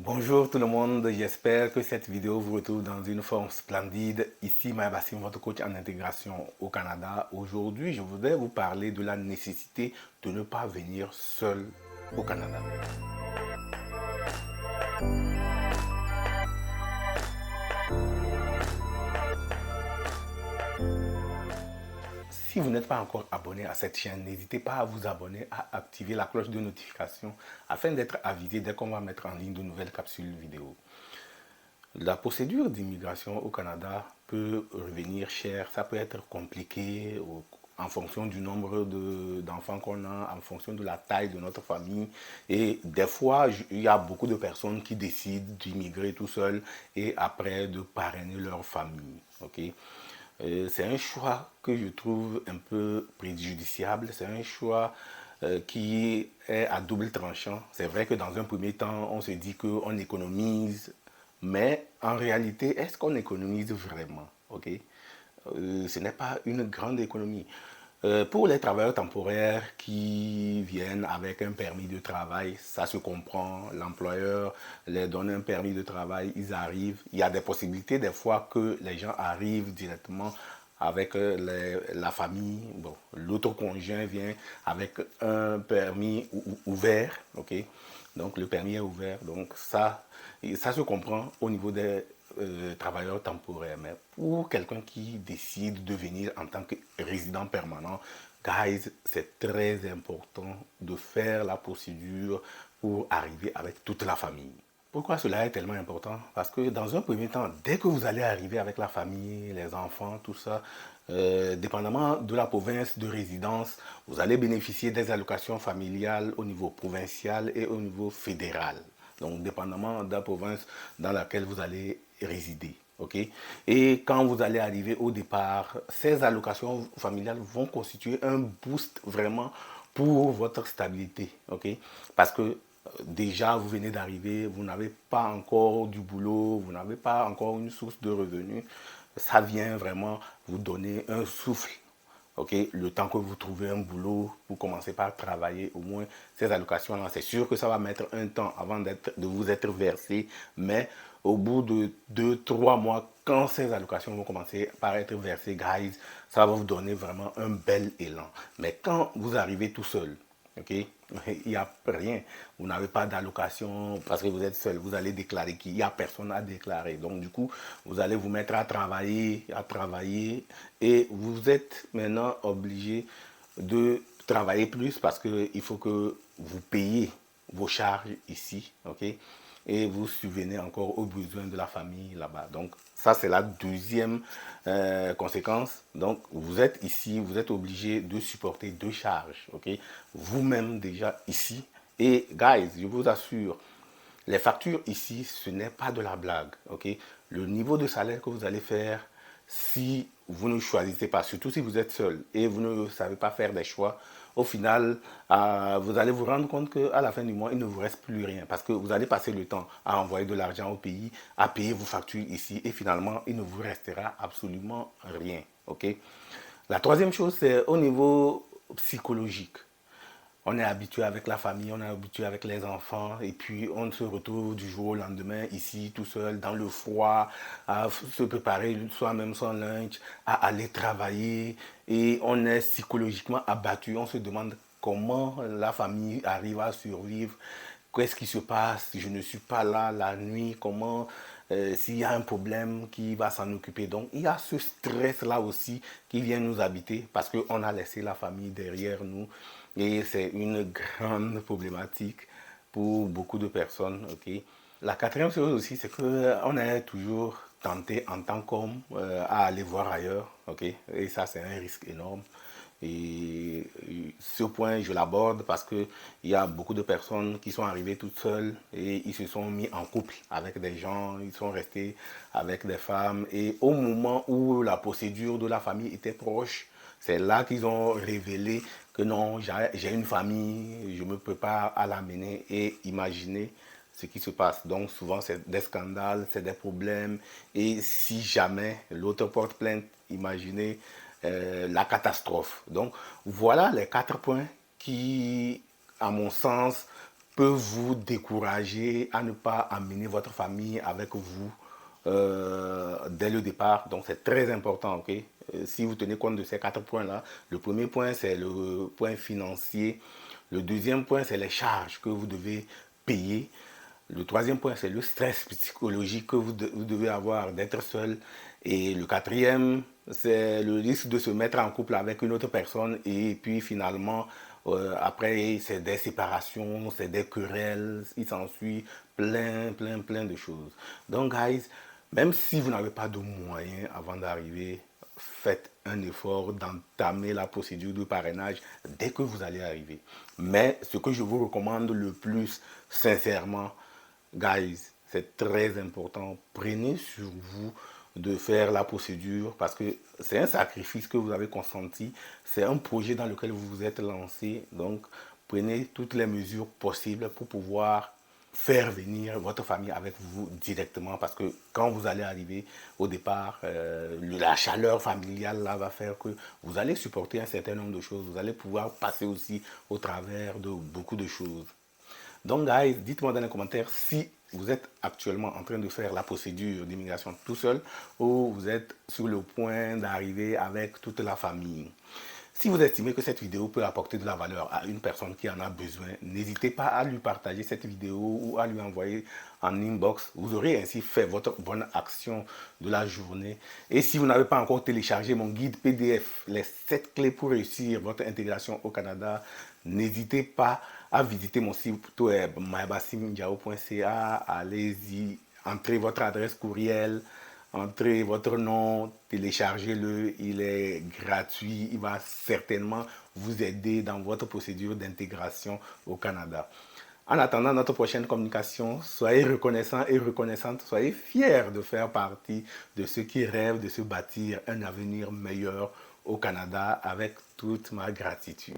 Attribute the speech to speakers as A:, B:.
A: Bonjour tout le monde, j'espère que cette vidéo vous retrouve dans une forme splendide. Ici Maya Bassim, votre coach en intégration au Canada. Aujourd'hui, je voudrais vous parler de la nécessité de ne pas venir seul au Canada. Si vous n'êtes pas encore abonné à cette chaîne, n'hésitez pas à vous abonner, à activer la cloche de notification afin d'être avisé dès qu'on va mettre en ligne de nouvelles capsules vidéo. La procédure d'immigration au Canada peut revenir cher, ça peut être compliqué en fonction du nombre d'enfants qu'on a, en fonction de la taille de notre famille. Et des fois, il y a beaucoup de personnes qui décident d'immigrer tout seul et après de parrainer leur famille. Okay? C'est un choix que je trouve un peu préjudiciable, c'est un choix qui est à double tranchant. C'est vrai que dans un premier temps, on se dit qu'on économise, mais en réalité, est-ce qu'on économise vraiment? Okay? Ce n'est pas une grande économie. Pour les travailleurs temporaires qui viennent avec un permis de travail, ça se comprend. L'employeur les donne un permis de travail, ils arrivent. Il y a des possibilités des fois que les gens arrivent directement avec la famille. Bon, l'autre conjoint vient avec un permis ouvert, ok? Donc le permis est ouvert. Donc ça se comprend au niveau des travailleurs temporaires. Mais pour quelqu'un qui décide de venir en tant que résident permanent, guys, c'est très important de faire la procédure pour arriver avec toute la famille. Pourquoi cela est tellement important? Parce que dans un premier temps, dès que vous allez arriver avec la famille, les enfants, tout ça, dépendamment de la province de résidence, vous allez bénéficier des allocations familiales au niveau provincial et au niveau fédéral. Donc, dépendamment de la province dans laquelle vous allez résider. Okay? Et quand vous allez arriver au départ, ces allocations familiales vont constituer un boost vraiment pour votre stabilité. Okay? Parce que déjà, vous venez d'arriver, vous n'avez pas encore du boulot, vous n'avez pas encore une source de revenus. Ça vient vraiment vous donner un souffle. Okay? Le temps que vous trouvez un boulot, vous commencez par travailler, au moins ces allocations-là, c'est sûr que ça va mettre un temps avant de vous être versé, mais au bout de 2, 3 mois, quand ces allocations vont commencer par être versées, guys, ça va vous donner vraiment un bel élan. Mais quand vous arrivez tout seul, ok, il n'y a rien, vous n'avez pas d'allocation parce que vous êtes seul, vous allez déclarer qu'il n'y a personne à déclarer. Donc du coup, vous allez vous mettre à travailler et vous êtes maintenant obligé de travailler plus parce qu'il faut que vous payiez vos charges ici, ok? Et vous subvenez encore aux besoins de la famille là-bas. Donc, ça, c'est la deuxième conséquence. Donc, vous êtes ici, vous êtes obligé de supporter deux charges, ok? Vous-même déjà ici. Et, guys, je vous assure, les factures ici, ce n'est pas de la blague, ok? Le niveau de salaire que vous allez faire, si vous ne choisissez pas, surtout si vous êtes seul et vous ne savez pas faire des choix, au final, vous allez vous rendre compte qu'à la fin du mois, il ne vous reste plus rien parce que vous allez passer le temps à envoyer de l'argent au pays, à payer vos factures ici et finalement, il ne vous restera absolument rien, ok? La troisième chose, c'est au niveau psychologique. On est habitué avec la famille, on est habitué avec les enfants, et puis on se retrouve du jour au lendemain ici, tout seul, dans le froid, à se préparer soi-même son lunch, à aller travailler, et on est psychologiquement abattu. On se demande comment la famille arrive à survivre, qu'est-ce qui se passe, je ne suis pas là la nuit, comment, s'il y a un problème, qui va s'en occuper. Donc il y a ce stress-là aussi qui vient nous habiter parce qu'on a laissé la famille derrière nous. Et c'est une grande problématique pour beaucoup de personnes. Okay? La quatrième chose aussi, c'est qu'on est toujours tenté en tant qu'homme à aller voir ailleurs. Okay? Et ça, c'est un risque énorme. Et ce point, je l'aborde parce qu'il y a beaucoup de personnes qui sont arrivées toutes seules et ils se sont mis en couple avec des gens, ils sont restés avec des femmes. Et au moment où la procédure de la famille était proche, c'est là qu'ils ont révélé que non, j'ai une famille, je me prépare à l'amener et imaginer ce qui se passe. Donc souvent c'est des scandales, c'est des problèmes et si jamais l'autre porte plainte, imaginez la catastrophe. Donc voilà les 4 points qui, à mon sens, peut vous décourager à ne pas amener votre famille avec vous dès le départ. Donc c'est très important, ok? Si vous tenez compte de ces 4 points-là, le premier point c'est le point financier. Le deuxième point c'est les charges que vous devez payer. Le troisième point c'est le stress psychologique que vous devez avoir d'être seul. Et le quatrième c'est le risque de se mettre en couple avec une autre personne et puis finalement après c'est des séparations, c'est des querelles, il s'ensuit plein de choses. Donc guys, même si vous n'avez pas de moyens avant d'arriver, faites un effort d'entamer la procédure de parrainage dès que vous allez arriver. Mais ce que je vous recommande le plus sincèrement, guys, c'est très important, prenez sur vous de faire la procédure parce que c'est un sacrifice que vous avez consenti, c'est un projet dans lequel vous vous êtes lancé, donc prenez toutes les mesures possibles pour pouvoir faire venir votre famille avec vous directement parce que quand vous allez arriver au départ, la chaleur familiale là va faire que vous allez supporter un certain nombre de choses, vous allez pouvoir passer aussi au travers de beaucoup de choses. Donc, guys, dites-moi dans les commentaires si vous êtes actuellement en train de faire la procédure d'immigration tout seul ou vous êtes sur le point d'arriver avec toute la famille. Si vous estimez que cette vidéo peut apporter de la valeur à une personne qui en a besoin, n'hésitez pas à lui partager cette vidéo ou à lui envoyer en inbox. Vous aurez ainsi fait votre bonne action de la journée. Et si vous n'avez pas encore téléchargé mon guide PDF, les 7 clés pour réussir votre intégration au Canada, n'hésitez pas à visiter mon site web mybasimdiao.ca. Allez-y, entrez votre adresse courriel, entrez votre nom, téléchargez-le, il est gratuit, il va certainement vous aider dans votre procédure d'intégration au Canada. En attendant notre prochaine communication, soyez reconnaissants et reconnaissantes, soyez fiers de faire partie de ceux qui rêvent de se bâtir un avenir meilleur au Canada avec toute ma gratitude.